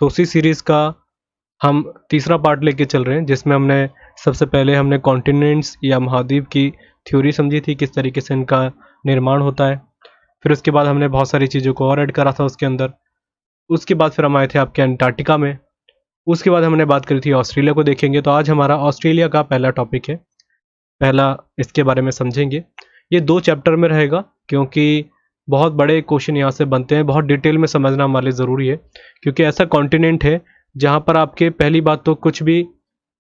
तो उसी सीरीज़ का हम तीसरा पार्ट लेके चल रहे हैं, जिसमें हमने सबसे पहले हमने कॉन्टिनेंट्स या महाद्वीप की थ्योरी समझी थी, किस तरीके से इनका निर्माण होता है। फिर उसके बाद हमने बहुत सारी चीज़ों को और ऐड करा था उसके अंदर। उसके बाद फिर हम आए थे आपके अंटार्कटिका में। उसके बाद हमने बात करी थी ऑस्ट्रेलिया को देखेंगे। तो आज हमारा ऑस्ट्रेलिया का पहला टॉपिक है, पहला इसके बारे में समझेंगे। ये 2 चैप्टर में रहेगा, क्योंकि बहुत बड़े क्वेश्चन यहाँ से बनते हैं, बहुत डिटेल में समझना हमारे लिए ज़रूरी है, क्योंकि ऐसा कॉन्टिनेंट है जहाँ पर आपके पहली बात तो कुछ भी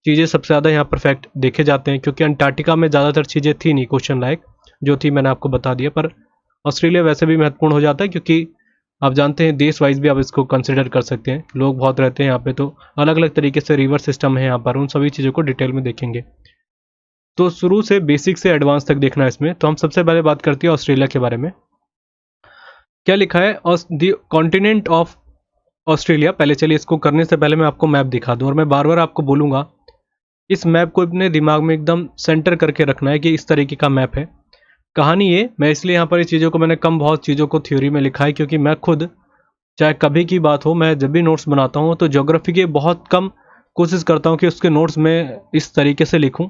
चीज़ें सबसे ज़्यादा यहाँ परफेक्ट देखे जाते हैं, क्योंकि अंटार्कटिका में ज़्यादातर चीज़ें थी नहीं क्वेश्चन लायक, जो थी मैंने आपको बता दिया। पर ऑस्ट्रेलिया वैसे भी महत्वपूर्ण हो जाता है, क्योंकि आप जानते हैं देश वाइज भी आप इसको कंसिडर कर सकते हैं, लोग बहुत रहते हैं यहाँ पे, तो अलग अलग तरीके से रिवर सिस्टम है यहाँ पर, उन सभी चीज़ों को डिटेल में देखेंगे। तो शुरू से बेसिक से एडवांस तक देखना है इसमें। तो हम सबसे पहले बात करते हैं ऑस्ट्रेलिया के बारे में। क्या लिखा है, द कॉन्टिनेंट ऑफ ऑस्ट्रेलिया। पहले चलिए इसको करने से पहले मैं आपको मैप दिखा दूं, और मैं बार बार आपको बोलूंगा इस मैप को अपने दिमाग में एकदम सेंटर करके रखना है कि इस तरीके का मैप है। कहानी ये, मैं इसलिए यहाँ पर इस चीज़ों को मैंने कम बहुत चीज़ों को थ्योरी में लिखा है, क्योंकि मैं खुद चाहे कभी की बात हो, मैं जब भी नोट्स बनाता हूँ तो ज्योग्राफी के बहुत कम कोशिश करता हूँ कि उसके नोट्स में इस तरीके से लिखूँ।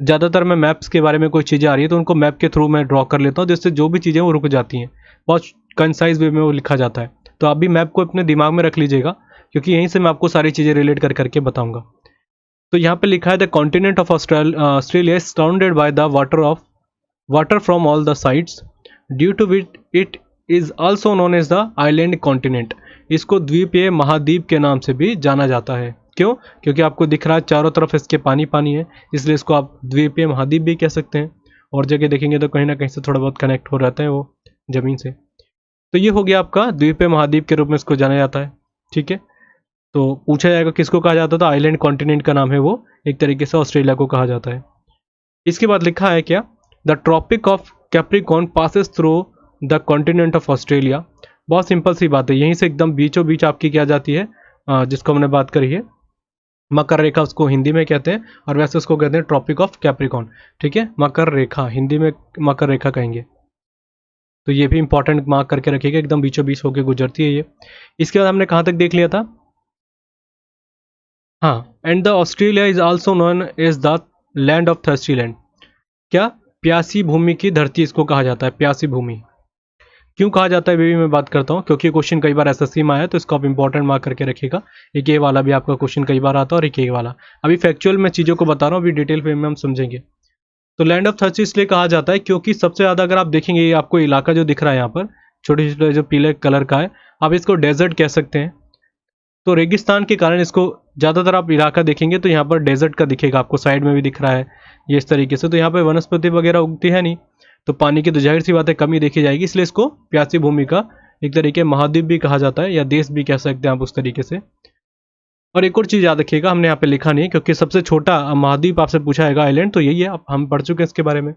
ज़्यादातर मैं मैप्स के बारे में कोई चीज़ें आ रही है तो उनको मैप के थ्रू मैं ड्रॉ कर लेता हूँ, जिससे जो भी चीज़ें वो रुक जाती हैं, बहुत कंसाइज वे में वो लिखा जाता है। तो आप भी मैप को अपने दिमाग में रख लीजिएगा, क्योंकि यहीं से मैं आपको सारी चीज़ें रिलेट कर करके बताऊँगा। तो यहाँ पे लिखा है the continent of Australia is surrounded by the water from all the sides due to which it is also known as the island continent. इसको द्वीपीय महाद्वीप के नाम से भी जाना जाता है। क्यों? क्योंकि आपको दिख रहा है चारों तरफ इसके पानी पानी है, इसलिए इसको आप द्वीपीय महाद्वीप भी कह सकते हैं। और जगह देखेंगे तो कहीं ना कहीं से थोड़ा बहुत कनेक्ट हो रहता है वो जमीन से। तो ये हो गया आपका द्वीपीय महाद्वीप के रूप में इसको जाना जाता है। ठीक है, तो पूछा जाएगा किसको कहा जाता था, आइलैंड कॉन्टिनेंट का नाम है वो, एक तरीके से ऑस्ट्रेलिया को कहा जाता है। इसके बाद लिखा है क्या, the Tropic of Capricorn passes through the continent of Australia. बहुत सिंपल सी बात है, यहीं से एकदम बीचों बीच आपकी क्या जाती है, जिसको हमने बात करी है मकर रेखा, उसको हिंदी में कहते हैं, और वैसे उसको कहते हैं ट्रॉपिक ऑफ कैप्रिकॉर्न। ठीक है, मकर रेखा, हिंदी में मकर रेखा कहेंगे। तो ये भी इंपॉर्टेंट मार्क करके रखिएगा, एकदम बीचों बीच होकर गुजरती है ये। इसके बाद हमने कहाँ तक देख लिया था, हाँ, and the Australia is also known as the land of thirsty land. क्या? प्यासी भूमि की धरती इसको कहा जाता है, प्यासी भूमि। क्यों कहा जाता है ये भी मैं बात करता हूँ, क्योंकि क्वेश्चन कई बार एसएससी में आया, तो इसको आप इंपॉर्टेंट मार्क करके रखिएगा। एक ये वाला भी आपका क्वेश्चन कई बार आता है, और एक ये वाला। अभी फैक्चुअल में चीज़ों को बता रहा हूँ, अभी डिटेल में हम समझेंगे। तो लैंड ऑफ थर्स्टी इसलिए कहा जाता है क्योंकि सबसे ज़्यादा अगर आप देखेंगे, ये आपको इलाका जो दिख रहा है यहाँ पर छोटे छोटे जो पीले कलर का है, आप इसको डेजर्ट कह सकते हैं। तो रेगिस्तान के कारण इसको ज़्यादातर आप इलाका देखेंगे तो यहाँ पर डेजर्ट का दिखेगा, आपको साइड में भी दिख रहा है ये इस तरीके से। तो यहाँ पर वनस्पति वगैरह उगती है नहीं, तो पानी की तो जाहिर सी बात है कमी देखी जाएगी, इसलिए इसको प्यासी भूमि का एक तरीके महाद्वीप भी कहा जाता है, या देश भी कह सकते हैं आप उस तरीके से। और एक और चीज़ याद रखिएगा, हमने यहाँ पे लिखा नहीं है, क्योंकि सबसे छोटा महाद्वीप आपसे पूछा जाएगा आइलैंड, तो यही है, हम पढ़ चुके हैं इसके बारे में।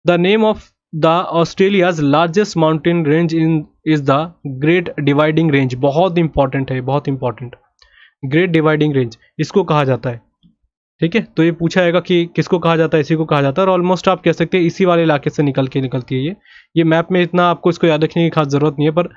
The name of the Australia's largest mountain range is the great dividing range. बहुत इंपॉर्टेंट है, बहुत इंपॉर्टेंट। ग्रेट डिवाइडिंग रेंज इसको कहा जाता है। ठीक है, तो ये पूछा जाएगा कि किसको कहा जाता है, इसी को कहा जाता है, और ऑलमोस्ट आप कह सकते हैं इसी वाले इलाके से निकलती है ये मैप में इतना आपको इसको याद रखने की खास जरूरत नहीं है, पर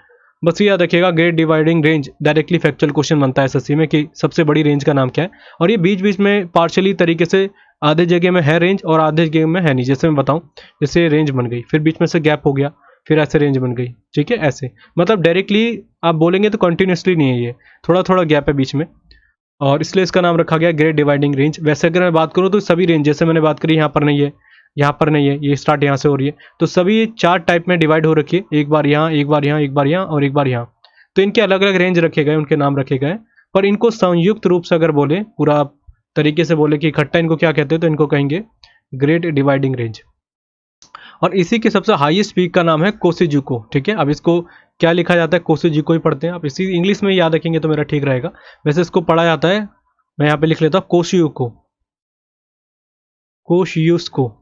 बस ये याद रखिएगा great dividing range directly factual question बनता है एसएससी में कि सबसे बड़ी रेंज का नाम क्या है। और ये बीच बीच में पार्शली तरीके से आधे जगह में है रेंज और आधे जगह में है नहीं, जैसे मैं बताऊं, जैसे रेंज बन गई, फिर बीच में से गैप हो गया, फिर ऐसे रेंज बन गई। ठीक है, ऐसे मतलब डायरेक्टली आप बोलेंगे तो कंटिन्यूसली नहीं है, ये थोड़ा थोड़ा गैप है बीच में, और इसलिए इसका नाम रखा गया ग्रेट डिवाइडिंग रेंज। वैसे अगर मैं बात करूँ तो सभी रेंज, जैसे मैंने बात करी यहाँ पर नहीं है, यहाँ पर नहीं है, ये स्टार्ट यहाँ से हो रही है, तो सभी 4 टाइप में डिवाइड हो रखी है, एक बार यहाँ, एक बार यहाँ, एक बार यहाँ और एक बार यहाँ। तो इनके अलग अलग रेंज रखे गए, उनके नाम रखे गए, पर इनको संयुक्त रूप से अगर बोले, पूरा तरीके से बोले कि इकट्ठा इनको क्या कहते हैं, तो इनको कहेंगे ग्रेट डिवाइडिंग रेंज। और इसी के सबसे हाईएस्ट पीक का नाम है कोसीजुको। ठीक है, अब इसको क्या लिखा जाता है, कोसीजुको ही पढ़ते हैं आप, इसी इंग्लिश में याद रखेंगे तो मेरा ठीक रहेगा। वैसे इसको पढ़ा जाता है, मैं यहाँ पे लिख लेता हूँ कोशियुको, कोशियुस्को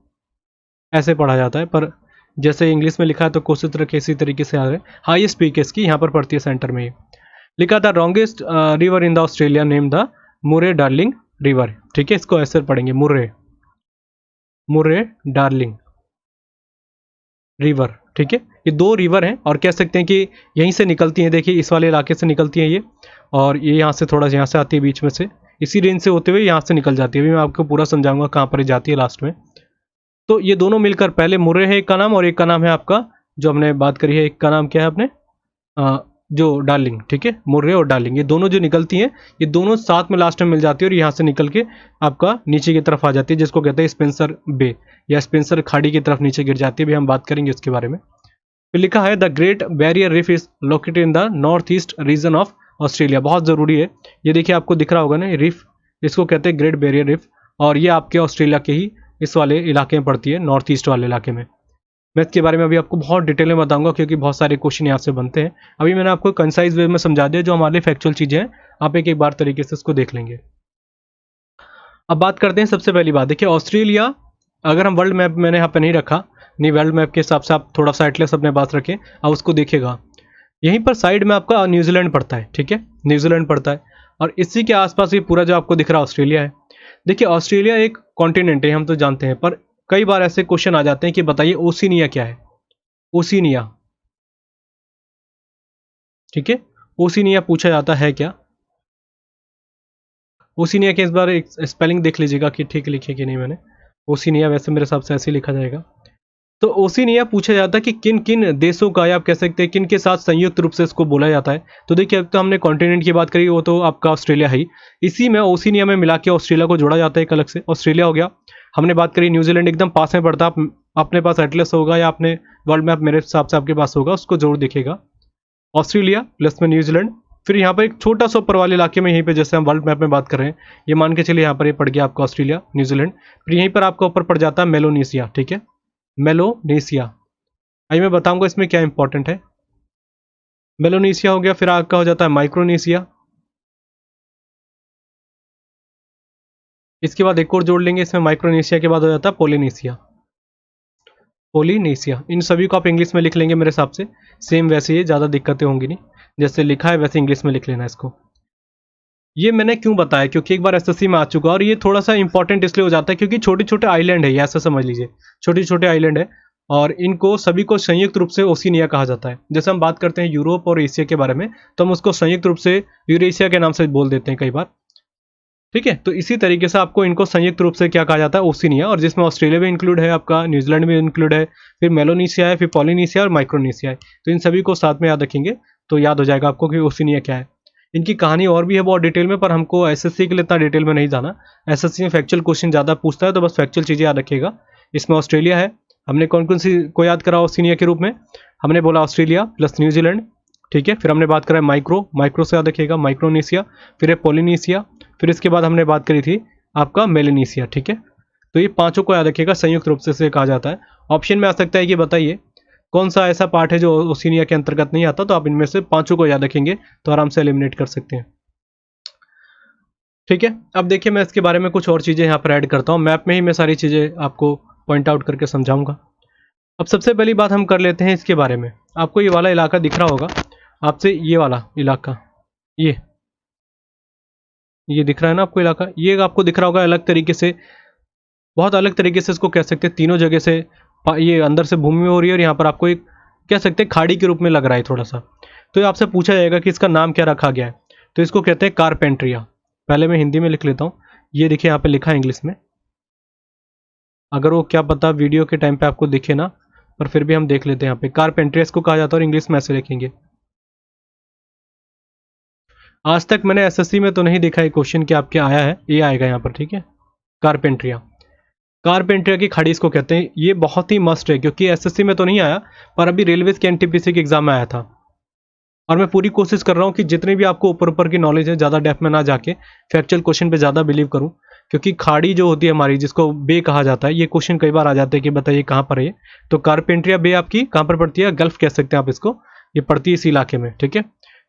ऐसे पढ़ा जाता है, पर जैसे इंग्लिश में लिखा है तो कोशिश रखे इसी तरीके से आ रहे। हाईएस्ट पीक इसकी यहाँ पर पड़ती है सेंटर में, ये लिखा था longest river in the Australia name the मुरे डार्लिंग रिवर। ठीक है, इसको ऐसे पढ़ेंगे, मुरे मुरे डार्लिंग रिवर। ठीक है, ये 2 रिवर हैं और कह सकते हैं कि यहीं से निकलती हैं। देखिए इस वाले इलाके से निकलती हैं ये, और ये यहाँ से थोड़ा यहाँ से आती है बीच में से, इसी रेंज से होते हुए यहाँ से निकल जाती है। अभी मैं आपको पूरा समझाऊंगा कहाँ पर जाती है लास्ट में। तो ये दोनों मिलकर, पहले मुर्रे है एक का नाम, और एक का नाम है आपका जो हमने बात करी है, एक का नाम क्या है अपने जो डार्लिंग। ठीक है, मुर्रे और डार्लिंग ये दोनों जो निकलती हैं, ये दोनों साथ में लास्ट में मिल जाती है और यहाँ से निकल के आपका नीचे की तरफ आ जाती है, जिसको कहते हैं स्पेंसर बे या स्पेंसर खाड़ी की तरफ नीचे गिर जाती है। अभी हम बात करेंगे इसके बारे में। फिर लिखा है the great barrier reef is located in the north east region of Australia. बहुत ज़रूरी है, ये देखिए आपको दिख रहा होगा ना रीफ, इसको कहते हैं ग्रेट बैरियर रीफ, और ये आपके ऑस्ट्रेलिया के ही इस वाले इलाके में पड़ती है, नॉर्थ ईस्ट वाले इलाके में। मैं इसके बारे में अभी आपको बहुत डिटेल में बताऊंगा क्योंकि बहुत सारे क्वेश्चन यहाँ से बनते हैं। अभी मैंने आपको कंसाइज वे में समझा दिया, जो हमारे लिए फैक्चुअल चीज़ें हैं, आप एक एक बार तरीके से इसको देख लेंगे। अब बात करते हैं सबसे पहली बात, देखिए ऑस्ट्रेलिया, अगर हम वर्ल्ड मैप मैंने यहाँ पे नहीं रखा, नहीं वर्ल्ड मैप के हिसाब से आप थोड़ा सा एटलस अपने पास रखें, आप उसको देखिएगा। यहीं पर साइड में आपका न्यूजीलैंड पड़ता है। ठीक है, न्यूजीलैंड पड़ता है, और इसी के आसपास ये पूरा जो आपको दिख रहा है ऑस्ट्रेलिया है। देखिए ऑस्ट्रेलिया एक कॉन्टिनेंट है, हम तो जानते हैं, पर कई बार ऐसे क्वेश्चन आ जाते हैं कि बताइए ओशिनिया क्या है। ओशिनिया, ठीक है, ओशिनिया पूछा जाता है क्या। ओशिनिया के इस बार एक स्पेलिंग देख लीजिएगा कि ठीक लिखी कि नहीं मैंने। ओशिनिया वैसे मेरे हिसाब से ऐसे लिखा जाएगा। तो ओशिनिया पूछा जाता है कि किन किन देशों का, या आप कह सकते हैं किन के साथ संयुक्त रूप से इसको बोला जाता है। तो देखिए अब तो हमने कॉन्टिनेंट की बात करी, वो तो आपका ऑस्ट्रेलिया है ही, इसी में ओशिनिया में मिला के ऑस्ट्रेलिया को जोड़ा जाता है एक अलग से। ऑस्ट्रेलिया हो गया, हमने बात करी न्यूजीलैंड एकदम पास में पड़ता है, अपने पास एटलस होगा या अपने वर्ल्ड मैप मेरे हिसाब से आपके पास होगा, उसको जरूर दिखेगा। ऑस्ट्रेलिया प्लस में न्यूजीलैंड, फिर यहाँ पर एक छोटा सा ऊपर वाले इलाके में, यहीं पे जैसे हम वर्ल्ड मैप में बात कर रहे हैं, ये मान के चलिए यहाँ पर ये पड़ गया आपका ऑस्ट्रेलिया न्यूजीलैंड। फिर यहीं पर आपका ऊपर पड़ जाता है मेलोनेशिया। ठीक है, मेलोनेशिया, आइए मैं बताऊंगा इसमें क्या इंपॉर्टेंट है। मेलोनेशिया हो गया, फिर आपका हो जाता है माइक्रोनेशिया, इसके बाद एक और जोड़ लेंगे इसमें, माइक्रोनेशिया के बाद हो जाता है पोलिनेशिया। पोलिनेशिया, इन सभी को आप इंग्लिश में लिख लेंगे मेरे हिसाब से, सेम वैसे ही, ज़्यादा दिक्कतें होंगी नहीं, जैसे लिखा है वैसे इंग्लिश में लिख लेना इसको। ये मैंने क्यों बताया, क्योंकि एक बार एसएससी में आ चुका है, और ये थोड़ा सा इंपॉर्टेंट इसलिए हो जाता है क्योंकि छोटे छोटे आइलैंड है, ये ऐसा समझ लीजिए, छोटे छोटे आइलैंड है, और इनको सभी को संयुक्त रूप से ओशिनिया कहा जाता है। जैसे हम बात करते हैं यूरोप और एशिया के बारे में, तो हम उसको संयुक्त रूप से यूरेशिया के नाम से बोल देते हैं कई बार। ठीक है, तो इसी तरीके से आपको इनको संयुक्त रूप से क्या कहा जाता है, ओशिनिया, और जिसमें ऑस्ट्रेलिया भी इंक्लूड है, आपका न्यूजीलैंड भी इंक्लूड है, फिर मेलोनेशिया है, फिर पॉलिनेशिया और माइक्रोनेशिया है। तो इन सभी को साथ में याद रखेंगे तो याद हो जाएगा आपको कि ओशिनिया क्या है। इनकी कहानी और भी है बहुत डिटेल में, पर हमको एसएससी के लिए इतना डिटेल में नहीं जाना। एसएससी में फैक्चुअल क्वेश्चन ज़्यादा पूछता है, तो बस फैक्चुअल चीज़ें याद रखिएगा। इसमें ऑस्ट्रेलिया है, हमने कौन कौन सी को याद करा ओशिनिया के रूप में, हमने बोला ऑस्ट्रेलिया प्लस न्यूजीलैंड। ठीक है, फिर हमने बात करा माइक्रो से याद रखिएगा, माइक्रोनेशिया, फिर है पोलिनेशिया, फिर इसके बाद हमने बात करी थी आपका मेलेनेशिया। ठीक है, तो ये पांचों को याद रखिएगा, संयुक्त रूप से इसे कहा जाता है। ऑप्शन में आ सकता है कि बताइए कौन सा ऐसा पार्ट है जो ओशिनिया के अंतर्गत नहीं आता, तो आप इनमें से पांचों को याद रखेंगे तो आराम से एलिमिनेट कर सकते हैं। ठीक है, अब देखिए मैं इसके बारे में कुछ और चीज़ें यहाँ पर ऐड करता हूँ, मैप में ही मैं सारी चीज़ें आपको पॉइंट आउट करके समझाऊंगा। अब सबसे पहली बात हम कर लेते हैं इसके बारे में। आपको ये वाला इलाका दिख रहा होगा आपसे, ये वाला इलाका, ये दिख रहा है ना आपको इलाका, ये आपको दिख रहा होगा अलग तरीके से, बहुत अलग तरीके से इसको कह सकते हैं, तीनों जगह से ये अंदर से भूमि में हो रही है, और यहाँ पर आपको एक कह सकते हैं खाड़ी के रूप में लग रहा है थोड़ा सा। तो ये आपसे पूछा जाएगा कि इसका नाम क्या रखा गया है, तो इसको कहते हैं कारपेंट्रिया। पहले मैं हिंदी में लिख लेता हूँ, ये देखिए यहाँ पे लिखा है इंग्लिश में, अगर वो क्या पता वीडियो के टाइम पे आपको दिखे ना, पर फिर भी हम देख लेते हैं। यहाँ पे कारपेंट्रिया इसको कहा जाता है, और इंग्लिश में ऐसे लिखेंगे। आज तक मैंने एसएससी में तो नहीं देखा ये क्वेश्चन कि आपके आया है, ये आएगा यहाँ पर। ठीक है, कारपेंट्रिया, कारपेंट्रिया की खाड़ी इसको कहते हैं। ये बहुत ही मस्ट है क्योंकि एसएससी में तो नहीं आया, पर अभी रेलवेज के एनटीपीसी के एग्जाम में आया था, और मैं पूरी कोशिश कर रहा हूँ कि जितनी भी आपको ऊपर ऊपर की नॉलेज है, ज़्यादा डेप्थ में ना जाके फैक्चुअल क्वेश्चन पे ज़्यादा बिलीव करूँ, क्योंकि खाड़ी जो होती है हमारी, जिसको बे कहा जाता है, ये क्वेश्चन कई बार आ जाते हैं कि बताइए कहाँ पर है ये। तो कारपेंट्रिया बे आपकी कहाँ पर पड़ती है, गल्फ कह सकते हैं आप इसको, ये पड़ती है इस इलाके में। ठीक है,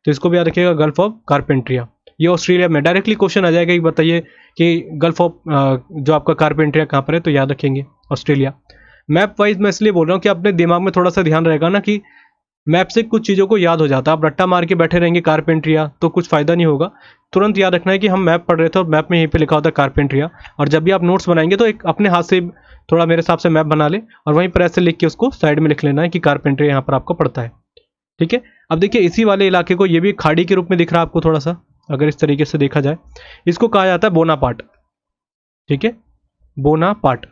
तो इसको भी याद रखिएगा, गल्फ ऑफ कारपेंट्रिया। ये ऑस्ट्रेलिया में डायरेक्टली क्वेश्चन आ जाएगा कि बताइए कि गल्फ ऑफ जो आपका कारपेंट्रिया कहाँ पर है, तो याद रखेंगे ऑस्ट्रेलिया। मैप वाइज मैं इसलिए बोल रहा हूँ कि अपने दिमाग में थोड़ा सा ध्यान रहेगा ना कि मैप से कुछ चीज़ों को याद हो जाता है। आप रट्टा मार के बैठे रहेंगे कारपेंट्रिया तो कुछ फ़ायदा नहीं होगा। तुरंत याद रखना है कि हम मैप पढ़ रहे थे और मैप में यहीं पे लिखा होता है कारपेंट्रिया, और जब भी आप नोट्स बनाएंगे तो एक अपने हाथ से थोड़ा मेरे हिसाब से मैप बना ले और वहीं पर ऐसे लिख के उसको साइड में लिख लेना है कि कारपेंट्रिया यहाँ पर आपको पड़ता है। ठीक है, अब देखिए इसी वाले इलाके को, ये भी खाड़ी के रूप में दिख रहा है आपको थोड़ा सा, अगर इस तरीके से देखा जाए, इसको कहा जाता है बोनापार्ट। ठीक है, बोनापार्ट।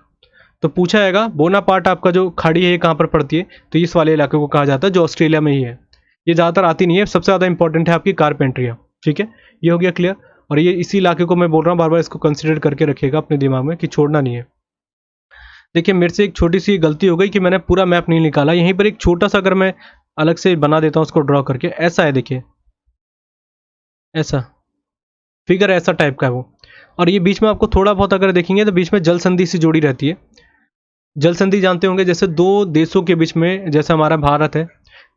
तो पूछा जाएगा बोनापार्ट आपका जो खाड़ी है ये कहाँ पर पड़ती है, तो इस वाले इलाके को कहा जाता है जो ऑस्ट्रेलिया में ही है। ये ज़्यादातर आती नहीं है, सबसे ज़्यादा इंपॉर्टेंट है आपकी कारपेंट्रिया। ठीक है, ये हो गया क्लियर। और ये इसी इलाके को मैं बोल रहा हूँ, बार बार इसको कंसिडर करके रखिएगा अपने दिमाग में कि छोड़ना नहीं है। देखिए मेरे से एक छोटी सी गलती हो गई कि मैंने पूरा मैप नहीं निकाला। यहीं पर एक छोटा सा अगर मैं अलग से बना देता हूँ उसको ड्रॉ करके, ऐसा है देखिए, ऐसा फिगर ऐसा टाइप का है वो। और ये बीच में आपको थोड़ा बहुत अगर देखेंगे तो बीच में जल संधि से जुड़ी रहती है। जल संधि जानते होंगे, जैसे दो देशों के बीच में, जैसे हमारा भारत है,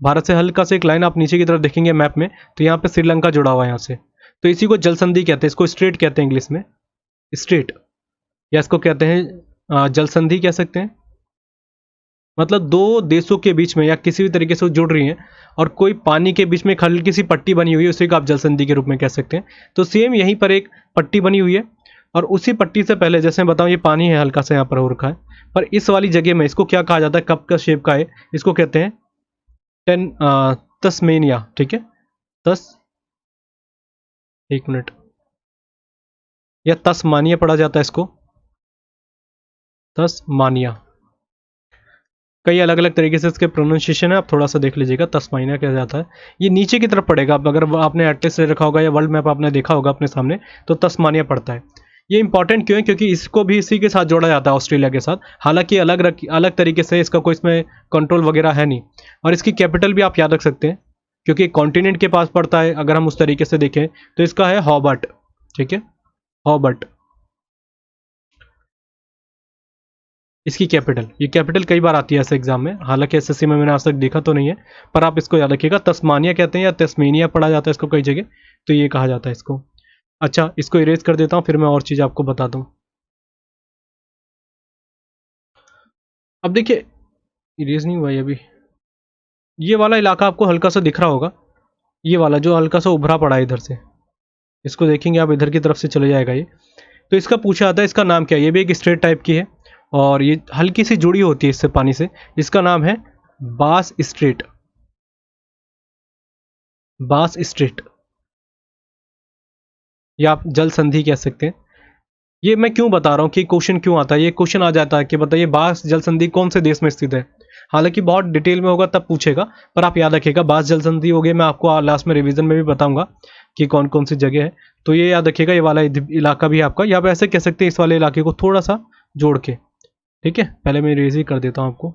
भारत से हल्का से एक लाइन आप नीचे की तरफ देखेंगे मैप में तो यहाँ पे श्रीलंका जुड़ा हुआ है यहाँ से, तो इसी को जल संधि कहते हैं। इसको स्ट्रेट कहते हैं इंग्लिश में, स्ट्रेट, या इसको कहते हैं जल संधि कह सकते हैं। मतलब दो देशों के बीच में या किसी भी तरीके से वो जुड़ रही हैं और कोई पानी के बीच में एक हल्की सी पट्टी बनी हुई है, उसी को आप जल संधि के रूप में कह सकते हैं। तो सेम यहीं पर एक पट्टी बनी हुई है और उसी पट्टी से पहले, जैसे मैं बताऊं, ये पानी है हल्का सा यहाँ पर हो रखा है, पर इस वाली जगह में इसको क्या कहा जाता है, कप का शेप का है, इसको कहते हैं तस्मेनिया। ठीक है, तस, एक मिनट, या तस्मानिया पढ़ा जाता है इसको, तस्मानिया। कई अलग अलग तरीके से इसके प्रोनाउंसिएशन है, आप थोड़ा सा देख लीजिएगा। तस्मानिया क्या जाता है, ये नीचे की तरफ पड़ेगा। आप अगर आपने एटलस से रखा होगा या वर्ल्ड मैप आपने देखा होगा अपने सामने, तो तस्मानिया पड़ता है। ये इंपॉर्टेंट क्यों है, क्योंकि इसको भी इसी के साथ जोड़ा जाता है ऑस्ट्रेलिया के साथ। हालांकि अलग तरीके से, इसका कोई इसमें कंट्रोल वगैरह है नहीं। और इसकी कैपिटल भी आप याद रख सकते हैं क्योंकि कॉन्टिनेंट के पास पड़ता है। अगर हम उस तरीके से देखें तो इसका है हॉबर्ट। ठीक है, हॉबर्ट इसकी कैपिटल। ये कैपिटल कई बार आती है ऐसे एग्जाम में, हालांकि एसएससी में मैंने आज तक देखा तो नहीं है, पर आप इसको याद रखिएगा। तस्मानिया कहते हैं या तस्मेनिया पढ़ा जाता है इसको कई जगह, तो ये कहा जाता है इसको। अच्छा, इसको इरेज कर देता हूँ, फिर मैं और चीज़ आपको बताता हूँ। अब देखिए, इरेज नहीं हुआ ये अभी। ये वाला इलाका आपको हल्का सा दिख रहा होगा, ये वाला जो हल्का सा उभरा पड़ा है इधर से, इसको देखेंगे आप, इधर की तरफ से चले जाएगा ये। तो इसका पूछा जाता है इसका नाम क्या है। ये भी एक स्ट्रेट टाइप की है और ये हल्की सी जुड़ी होती है इससे पानी से। इसका नाम है बास स्ट्रेट, बास स्ट्रेट, या आप जल संधि कह सकते हैं। ये मैं क्यों बता रहा हूँ कि क्वेश्चन क्यों आता है, ये क्वेश्चन आ जाता है कि बताइए बास जल संधि कौन से देश में स्थित है। हालांकि बहुत डिटेल में होगा तब पूछेगा, पर आप याद रखिएगा बास जल संधि हो गई। मैं आपको लास्ट में रिवीजन में भी बताऊंगा कि कौन कौन सी जगह है, तो ये याद रखिएगा। ये वाला इलाका भी आपका, या आप ऐसे कह सकते हैं इस वाले इलाके को थोड़ा सा जोड़ के। ठीक है, पहले मैं इरेज ही कर देता हूँ आपको।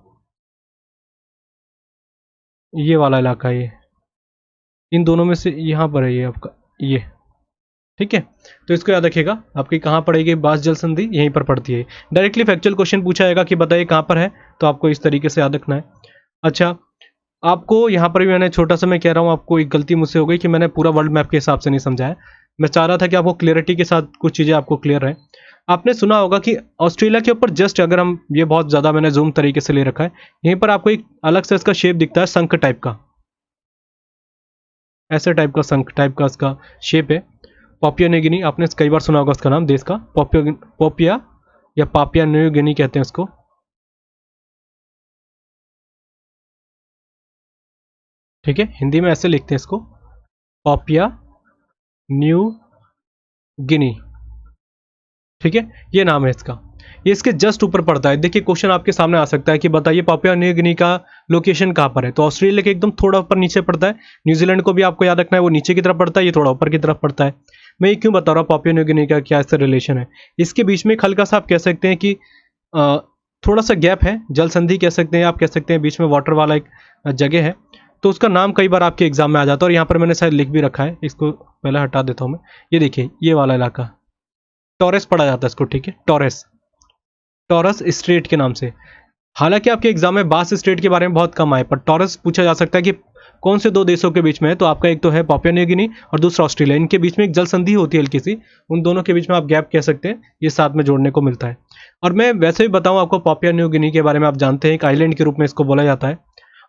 ये वाला इलाका है, ये इन दोनों में से यहाँ पर है ये आपका, ये। ठीक है, तो इसको याद रखिएगा। आपकी कहाँ पड़ेगी बास जल संधि, यहीं पर पड़ती है। डायरेक्टली फैक्चुअल क्वेश्चन पूछा जाएगा कि बताइए कहाँ पर है, तो आपको इस तरीके से याद रखना है। अच्छा, आपको यहाँ पर भी मैंने छोटा सा, मैं कह रहा हूँ आपको, एक गलती मुझसे हो गई कि मैंने पूरा वर्ल्ड मैप के हिसाब से नहीं समझाया। मैं चाह रहा था कि आपको क्लियरिटी के साथ कुछ चीज़ें आपको क्लियर रहे। आपने सुना होगा कि ऑस्ट्रेलिया के ऊपर जस्ट, अगर हम, ये बहुत ज़्यादा मैंने जूम तरीके से ले रखा है, यहीं पर आपको एक अलग से इसका शेप दिखता है, शंख टाइप का, ऐसे टाइप का शंख टाइप का इसका शेप है। पापुआ न्यू गिनी, आपने कई बार सुना होगा उसका नाम, देश का। पापुआ या पापुआ न्यू गिनी कहते हैं इसको। ठीक है, हिंदी में ऐसे लिखते हैं इसको, पापुआ न्यू गिनी। ठीक है, ये नाम है इसका। ये इसके जस्ट ऊपर पड़ता है। देखिए क्वेश्चन आपके सामने आ सकता है कि बताइए पापुआ न्यू गिनी का लोकेशन कहाँ पर है, तो ऑस्ट्रेलिया के एकदम थोड़ा ऊपर नीचे पड़ता है। न्यूजीलैंड को भी आपको याद रखना है, वो नीचे की तरफ पड़ता है, ये थोड़ा ऊपर की तरफ पड़ता है। मैं ये क्यों बता रहा हूँ पापुआ न्यू गिनी का क्या इससे रिलेशन है। इसके बीच में एक हल्का सा आप कह सकते हैं कि थोड़ा सा गैप है, जल संधि कह सकते हैं, आप कह सकते हैं बीच में वाटर वाला एक जगह है, तो उसका नाम कई बार आपके एग्जाम में आ जाता है। और यहाँ पर मैंने शायद लिख भी रखा है, इसको पहले हटा देता हूँ मैं। ये देखिए, ये वाला इलाका टॉरेस पढ़ा जाता है इसको। ठीक है, टॉरेस, टॉरस स्ट्रेट के नाम से। हालांकि आपके एग्जाम में बास स्ट्रेट के बारे में बहुत कम आए, पर टॉरस पूछा जा सकता है कि कौन से दो देशों के बीच में है, तो आपका एक तो है पापुआ न्यू गिनी और दूसरा ऑस्ट्रेलिया। इनके बीच में एक जल संधि होती है हल्की सी, उन दोनों के बीच में आप गैप कह सकते हैं, ये साथ में जोड़ने को मिलता है। और मैं वैसे भी बताऊं आपको, पापुआ न्यू गिनी के बारे में आप जानते हैं, एक आइलैंड के रूप में इसको बोला जाता है।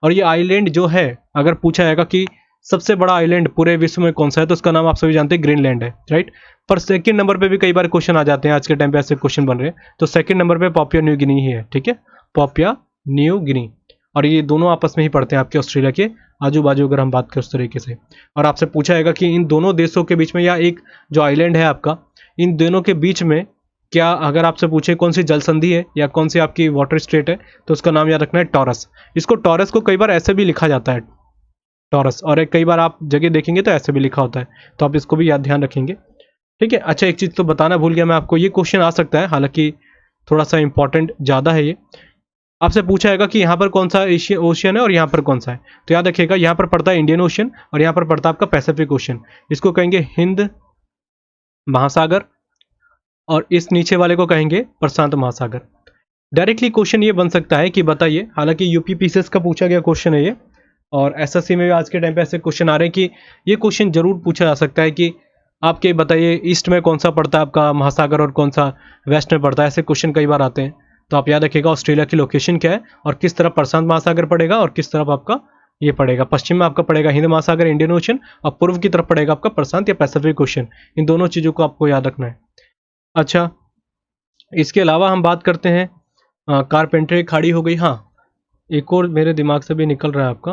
और ये आइलैंड जो है, अगर पूछा जाएगा कि सबसे बड़ा आइलैंड पूरे विश्व में कौन सा है, तो उसका नाम आप सभी जानते हैं ग्रीनलैंड है, राइट। पर सेकंड नंबर पे भी कई बार क्वेश्चन आ जाते हैं, आज के टाइम पे ऐसे क्वेश्चन बन रहे हैं, तो सेकंड नंबर पे पापुआ न्यू गिनी ही है, ठीक है, पापुआ न्यू गिनी। और ये दोनों आपस में ही पड़ते हैं आपके ऑस्ट्रेलिया के आजू बाजू, अगर हम बात करें उस तरीके से। और आपसे पूछा जाएगा कि इन दोनों देशों के बीच में, या एक जो आइलैंड है आपका, इन दोनों के बीच में क्या, अगर आपसे पूछे कौन सी जल संधि है या कौन सी आपकी वाटर स्टेट है, तो उसका नाम याद रखना है टॉरस। इसको टॉरस को कई बार ऐसे भी लिखा जाता है, टॉरस, और कई बार आप जगह देखेंगे तो ऐसे भी लिखा होता है, तो आप इसको भी याद ध्यान रखेंगे, ठीक है। अच्छा, एक चीज़ तो बताना भूल गया मैं आपको, ये क्वेश्चन आ सकता है, हालांकि थोड़ा सा इंपॉर्टेंट ज़्यादा है ये। आपसे पूछा जाएगा कि यहाँ पर कौन सा एशियन ओशियन है और यहाँ पर कौन सा है, तो याद रखिएगा यहाँ पर पड़ता है इंडियन ओशियन और यहाँ पर पड़ता है आपका पैसिफिक ओशियन। इसको कहेंगे हिंद महासागर और इस नीचे वाले को कहेंगे प्रशांत महासागर। डायरेक्टली क्वेश्चन ये बन सकता है कि बताइए, हालांकि यूपी पीसीएस का पूछा गया क्वेश्चन है ये, और एसएससी में भी आज के टाइम पे ऐसे क्वेश्चन आ रहे हैं कि ये क्वेश्चन जरूर पूछा जा सकता है कि आपके बताइए ईस्ट में कौन सा पड़ता है आपका महासागर और कौन सा वेस्ट में पड़ता है, ऐसे क्वेश्चन कई बार आते हैं। तो आप याद रखिएगा ऑस्ट्रेलिया की लोकेशन क्या है और किस तरफ प्रशांत महासागर पड़ेगा और किस तरफ आपका ये पड़ेगा। पश्चिम में आपका पड़ेगा हिंद महासागर इंडियन ओशन और पूर्व की तरफ पड़ेगा आपका प्रशांत या पैसिफिक ओशन। इन दोनों चीज़ों को आपको याद रखना है। अच्छा, इसके अलावा हम बात करते हैं कारपेंटर खाड़ी हो गई। हाँ, एक और मेरे दिमाग से भी निकल रहा है आपका,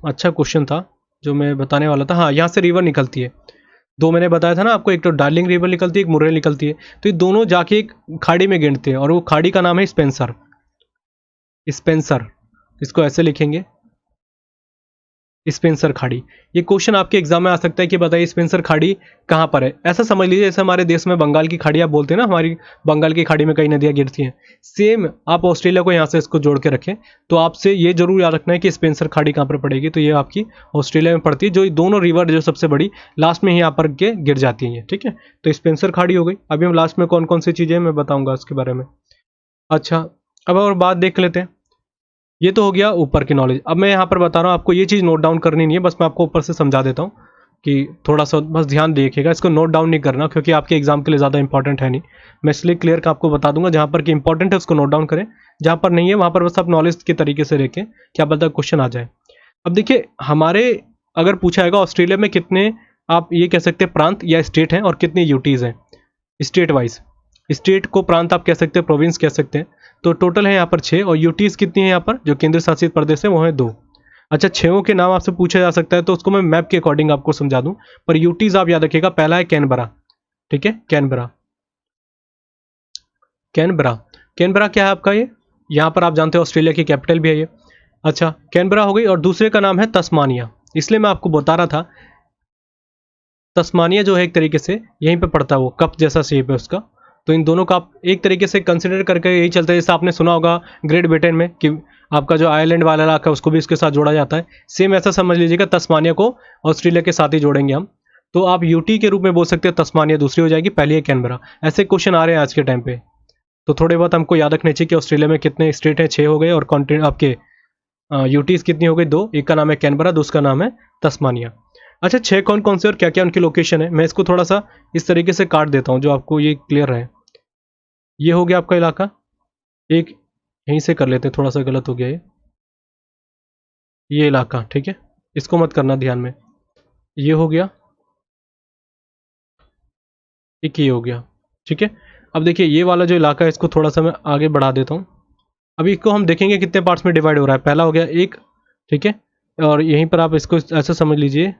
अच्छा क्वेश्चन था जो मैं बताने वाला था। हाँ, यहाँ से रिवर निकलती है, दो मैंने बताया था ना आपको, एक तो डार्लिंग रिवर निकलती है, एक मुर्रे निकलती है, तो ये दोनों जाके एक खाड़ी में गिरते हैं और वो खाड़ी का नाम है स्पेंसर। स्पेंसर, इसको ऐसे लिखेंगे स्पेंसर खाड़ी। ये क्वेश्चन आपके एग्जाम में आ सकता है कि बताइए स्पेंसर खाड़ी कहाँ पर है। ऐसा समझ लीजिए जैसे हमारे देश में बंगाल की खाड़ी आप बोलते हैं ना, हमारी बंगाल की खाड़ी में कई नदियाँ गिरती हैं, सेम आप ऑस्ट्रेलिया को यहाँ से इसको जोड़ के रखें तो आपसे ये जरूर याद रखना है कि स्पेंसर खाड़ी कहाँ पर पड़ेगी। तो ये आपकी ऑस्ट्रेलिया में पड़ती है, जो दोनों रिवर जो सबसे बड़ी लास्ट में ही यहाँ पर के गिर जाती हैं, ठीक है। तो स्पेंसर खाड़ी हो गई। अभी हम लास्ट में कौन कौन सी चीज़ें मैं बताऊँगा उसके बारे में। अच्छा, अब और बात देख लेते हैं। ये तो हो गया ऊपर की नॉलेज। अब मैं यहाँ पर बता रहा हूँ आपको, ये चीज़ नोट डाउन करनी नहीं है, बस मैं आपको ऊपर से समझा देता हूँ कि थोड़ा सा बस ध्यान देखिएगा, इसको नोट डाउन नहीं करना क्योंकि आपके एग्जाम के लिए ज़्यादा इंपॉर्टेंट है नहीं। मैं इसलिए क्लियर का आपको बता दूंगा, जहाँ पर कि इंपॉर्टेंट है उसको नोट डाउन करें, जहाँ पर नहीं है वहाँ पर बस आप नॉलेज के तरीके से रखें, क्या पता क्वेश्चन आ जाए। अब देखिए, हमारे अगर पूछा जाएगा ऑस्ट्रेलिया में कितने आप ये कह सकते हैं प्रांत या स्टेट हैं और कितनी यूटीज़ हैं स्टेट वाइज। स्टेट को प्रांत आप कह सकते हैं, प्रोविंस कह सकते हैं। तो टोटल है यहाँ पर 6 और यूटीज कितनी है यहाँ पर, जो केंद्र शासित प्रदेश है वो है 2। अच्छा, 6 के नाम आपसे पूछा जा सकता है तो उसको मैं मैप के अकॉर्डिंग आपको समझा दूं, पर यूटीज आप याद रखिएगा। पहला है कैनबरा, ठीक है, कैनबरा। कैनबरा, कैनबरा क्या है आपका, ये यहाँ पर आप जानते हो ऑस्ट्रेलिया की कैपिटल भी है ये। अच्छा, कैनबरा हो गई। और दूसरे का नाम है तस्मानिया, इसलिए मैं आपको बता रहा था तस्मानिया जो है एक तरीके से यहीं पे पड़ता है, वो कप जैसा शेप है उसका। तो इन दोनों का आप एक तरीके से कंसिडर करके यही चलता है, जैसे आपने सुना होगा ग्रेट ब्रिटेन में कि आपका जो आयरलैंड वाला इलाका है उसको भी इसके साथ जोड़ा जाता है। सेम ऐसा समझ लीजिएगा, तस्मानिया को ऑस्ट्रेलिया के साथ ही जोड़ेंगे हम। तो आप यूटी के रूप में बोल सकते हैं, तस्मानिया दूसरी हो जाएगी, पहली है कैनबरा। ऐसे क्वेश्चन आ रहे हैं आज के टाइम पे, तो थोड़े बहुत हमको याद रखने चाहिए कि ऑस्ट्रेलिया में कितने स्टेट हैं, 6 हो गए, और कॉन्टिनेंट आपके यूटीज कितनी हो गई, 2। एक का नाम है कैनबरा, दूसरा नाम है तस्मानिया। अच्छा, 6 कौन कौन से और क्या क्या उनकी लोकेशन है, मैं इसको थोड़ा सा इस तरीके से काट देता हूँ जो आपको ये क्लियर रहे। ये हो गया आपका इलाका, एक यहीं से कर लेते हैं, थोड़ा सा गलत हो गया ये इलाका, ठीक है, इसको मत करना ध्यान में। ये हो गया, एक ये हो गया, ठीक है। अब देखिए ये वाला जो इलाका है इसको थोड़ा सा मैं आगे बढ़ा देता हूँ। अभी इसको हम देखेंगे कितने पार्ट्स में डिवाइड हो रहा है। पहला हो गया 1, ठीक है, और यहीं पर आप इसको ऐसा समझ लीजिए,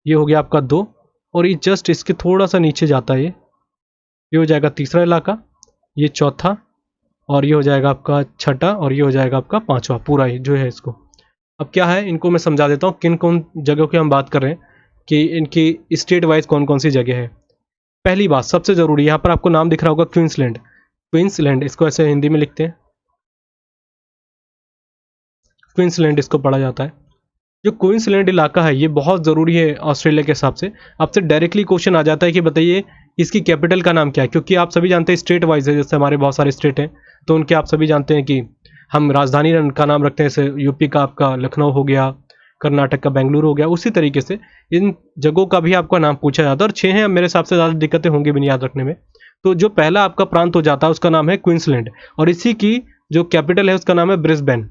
ये हो गया आपका 2, और ये जस्ट इसके थोड़ा सा नीचे जाता है, ये हो जाएगा तीसरा इलाका, ये चौथा, और ये हो जाएगा आपका छठा, और ये हो जाएगा आपका 5वां, पूरा ही जो है इसको। अब क्या है, इनको मैं समझा देता हूँ किन कौन जगहों की हम बात कर रहे हैं कि इनकी स्टेट वाइज कौन कौन सी जगह है। पहली बात सबसे ज़रूरी, यहाँ पर आपको नाम दिख रहा होगा क्वींसलैंड। क्वींसलैंड, इसको ऐसे हिंदी में लिखते हैं क्वींसलैंड, इसको पढ़ा जाता है। जो क्वींसलैंड इलाका है ये बहुत ज़रूरी है ऑस्ट्रेलिया के हिसाब से। आपसे डायरेक्टली क्वेश्चन आ जाता है कि बताइए इसकी कैपिटल का नाम क्या है, क्योंकि आप सभी जानते हैं स्टेट वाइज है, जैसे हमारे बहुत सारे स्टेट हैं तो उनके आप सभी जानते हैं कि हम राजधानी का नाम रखते हैं, जैसे यूपी का आपका लखनऊ हो गया, कर्नाटक का बेंगलुरु हो गया, उसी तरीके से इन जगहों का भी आपका नाम पूछा जाता है। और 6 हैं, मेरे हिसाब से ज़्यादा दिक्कतें होंगी भी नहीं याद रखने में। तो जो पहला आपका प्रांत हो जाता है उसका नाम है क्वींसलैंड, और इसी की जो कैपिटल है उसका नाम है ब्रिस्बेन,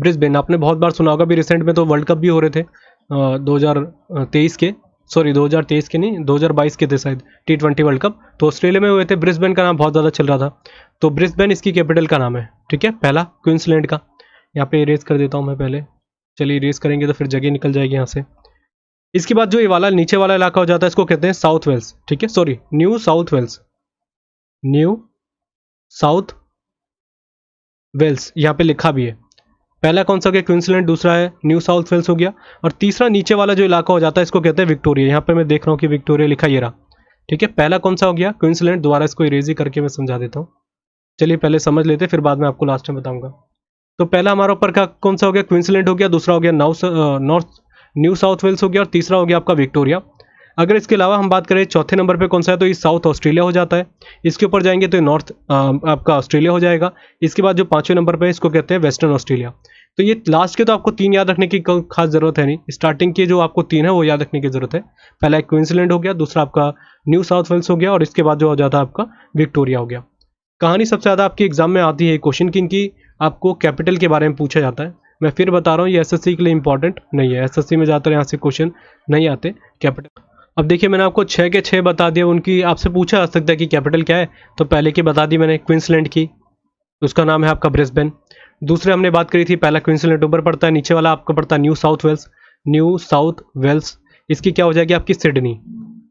ब्रिस्बेन आपने बहुत बार सुना होगा, अभी रिसेंट में तो वर्ल्ड कप भी हो रहे थे 2023 के, सॉरी 2023 के नहीं, 2022 के थे शायद, T20 वर्ल्ड कप, तो ऑस्ट्रेलिया में हुए थे। ब्रिस्बेन का नाम बहुत ज़्यादा चल रहा था, तो ब्रिस्बेन इसकी कैपिटल का नाम है। ठीक है, पहला क्वींसलैंड का, यहाँ पे इरेज कर देता हूँ मैं पहले, चलिए इरेज करेंगे तो फिर जगह निकल जाएगी यहाँ से। इसके बाद जो ये वाला नीचे वाला इलाका हो जाता है इसको कहते हैं साउथ वेल्स। ठीक है, sorry New South Wales, New South Wales यहाँ पे लिखा भी है। पहला कौन सा हो गया क्वींसलैंड, दूसरा है न्यू साउथ वेल्स हो गया, और तीसरा नीचे वाला जो इलाका हो जाता है इसको कहते हैं विक्टोरिया। यहाँ पे मैं देख रहा हूँ कि विक्टोरिया लिखा ये रहा। ठीक है, पहला कौन सा हो गया क्वींसलैंड, दोबारा इसको इरेजी करके मैं समझा देता हूँ। चलिए पहले समझ लेते फिर बाद में आपको लास्ट में बताऊंगा। तो पहला हमारा ऊपर का कौन सा हो गया क्वींसलैंड हो गया, दूसरा हो गया नॉर्थ न्यू साउथ वेल्स हो गया, और तीसरा हो गया आपका विक्टोरिया। अगर इसके अलावा हम बात करें चौथे नंबर पे कौन सा है, तो ये साउथ ऑस्ट्रेलिया हो जाता है। इसके ऊपर जाएंगे तो नॉर्थ आपका ऑस्ट्रेलिया हो जाएगा। इसके बाद जो पांचवें नंबर पे है इसको कहते हैं वेस्टर्न ऑस्ट्रेलिया। तो ये लास्ट के तो आपको तीन याद रखने की खास जरूरत है नहीं, स्टार्टिंग के जो आपको तीन है वो याद रखने की जरूरत है। पहला एक क्वींसलैंड हो गया, दूसरा आपका न्यू साउथ वेल्स हो गया, और इसके बाद जो हो जाता है आपका विक्टोरिया हो गया। कहानी सबसे ज़्यादा आपके एग्जाम में आती है क्वेश्चन की आपको कैपिटल के बारे में पूछा जाता है। मैं फिर बता रहा हूँ ये एसएससी के लिए इंपॉर्टेंट नहीं है, एसएससी में ज़्यादातर यहाँ से क्वेश्चन नहीं आते कैपिटल। अब देखिए मैंने आपको 6 के 6 बता दिए, उनकी आपसे पूछा जा सकता है कि कैपिटल क्या है, तो पहले की बता दी मैंने क्वींसलैंड की, उसका नाम है आपका ब्रिस्बेन। दूसरे हमने बात करी थी, पहला क्वींसलैंड ऊपर पड़ता है, नीचे वाला आपका पड़ता है New South Wales, New South Wales इसकी क्या हो जाएगी आपकी सिडनी,